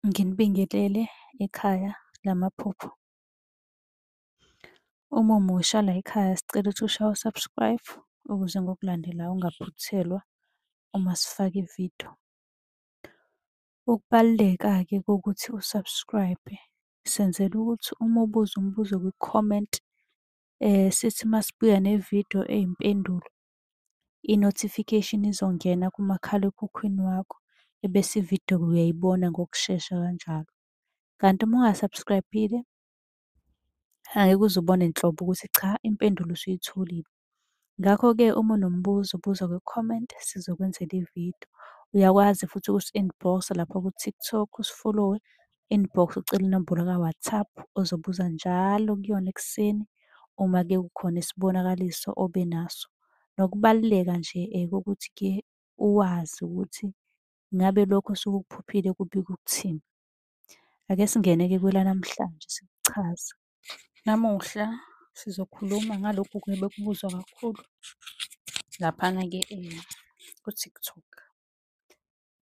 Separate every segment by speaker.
Speaker 1: Nginibingelele ekhaya lamaphupho. Uma umusha la ekhaya sicela ukuthi ushaye u-subscribe ukuze ngokulandelayo ungaphuthelwa uma sifaka ividiyo. Ukubaluleka-ke kokuthi u-subscribe senzela ukuthi uma ubuza umbuzo kwi-comment sithi masibuya nevidiyo eyimpendulo, i-notification izongena kumakhalekhukhwini wakho ebese ividiyo uyayibona ngokushesha kanjalo. Kanti uma unga-subscribe-ile angeke uze ubone nhlobo ukuthi cha impendulo usuyitholile. Ngakho-ke uma unombuzo buza kwi-comment sizokwenzela ividiyo. Uyakwazi futhi ukusi-inbox-a lapha ku-TikTok usi-follow-we, inbox ucele inombolo ka-WhatsApp ozobuza njalo kuyona ekuseni uma-ke kukhona isibonakaliso obenaso. Nokubaluleka nje kokuthi-ke uwazi ukuthi ngabe lokho osuke ukuphuphile kubika ukuthini. Ake singene-ke kwelanamhlanje sikuchaza. Namuhla sizokhuluma ngalokhu-ke bekubuzwa kakhulu laphana-ke ku-TikTok.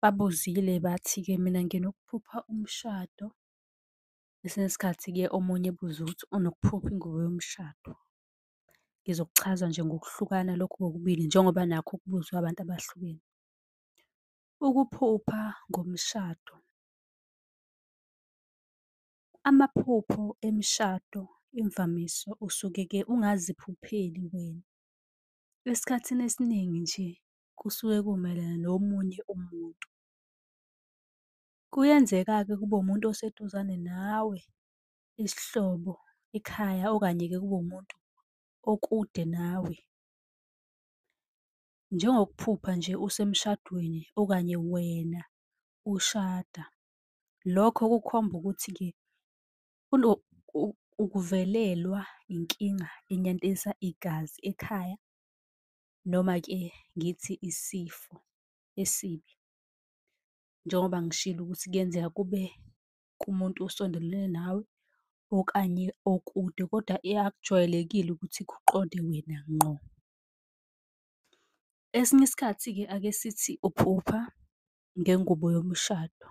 Speaker 1: Babuzile bathi-ke mina nginokuphupha umshado. Kwesinye isikhathi-ke omunye ebuze ukuthi unokuphupha ingubo yomshado. Ngizokuchaza nje ngokuhlukana lokhu kokubili njengoba nakho kubuzwe abantu abahlukene. Ukuphupha ngomshado. Amaphupho emishado imvamisa usuke-ke ungaziphupheli wena. Esikhathini esiningi nje kusuke kumayelana nomunye umuntu. Kuyenzeka-ke kube umuntu oseduzane nawe, isihlobo, ikhaya, okanye-ke kube umuntu okude nawe. Njengokuphupha nje usemshadweni okanye wena ushada. Lokho kukhomba ukuthi-ke ukuvelelwa inkinga enyantisa igazi ekhaya, noma-ke ngithi isifo esibi. Njengoba ngishilo ukuthi kuyenzeka kube kumuntu osondelene nawe okanye okude, kodwa akujwayelekile ukuthi kuqonde wena ngqo. Esinye isikhathi-ke ake sithi uphupha ngengubo yomshado.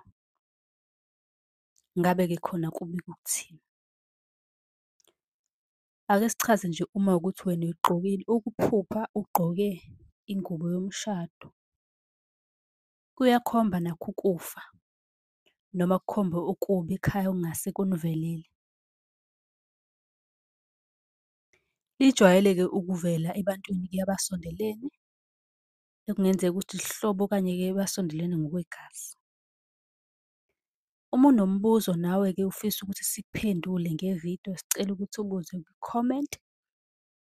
Speaker 1: Ngabe-ke khona kubika ukuthini? Ake sichaze nje uma kuwukuthi wena uyigqokile, ukuphupha ugqoke ingubo yomshado. Kuyakhomba nakho ukufa noma kukhombe ukubi ekhaya okungase kunivelele. Lijwayele-ke ukuvela ebantwini-ke abasondelene ekungenzeka ukuthi isihlobo okanye-ke basondelene ngokwegazi. Uma unombuzo nawe-ke ufisa ukuthi sikuphendule ngevidiyo sicela ukuthi ubuze kwi-comment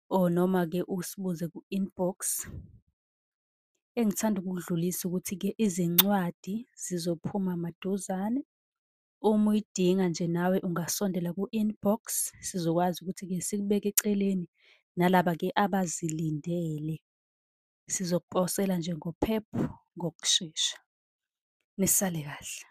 Speaker 1: or noma-ke usibuze ku-inbox. Engithanda ukukudlulisa ukuthi-ke izincwadi zizophuma maduzane. Uma uyidinga nje nawe ungasondela ku-inbox sizokwazi ukuthi-ke sikubeke eceleni nalaba-ke abazilindele. Sizokuposela nje ngophepha ngokushesha. Nisale kahle.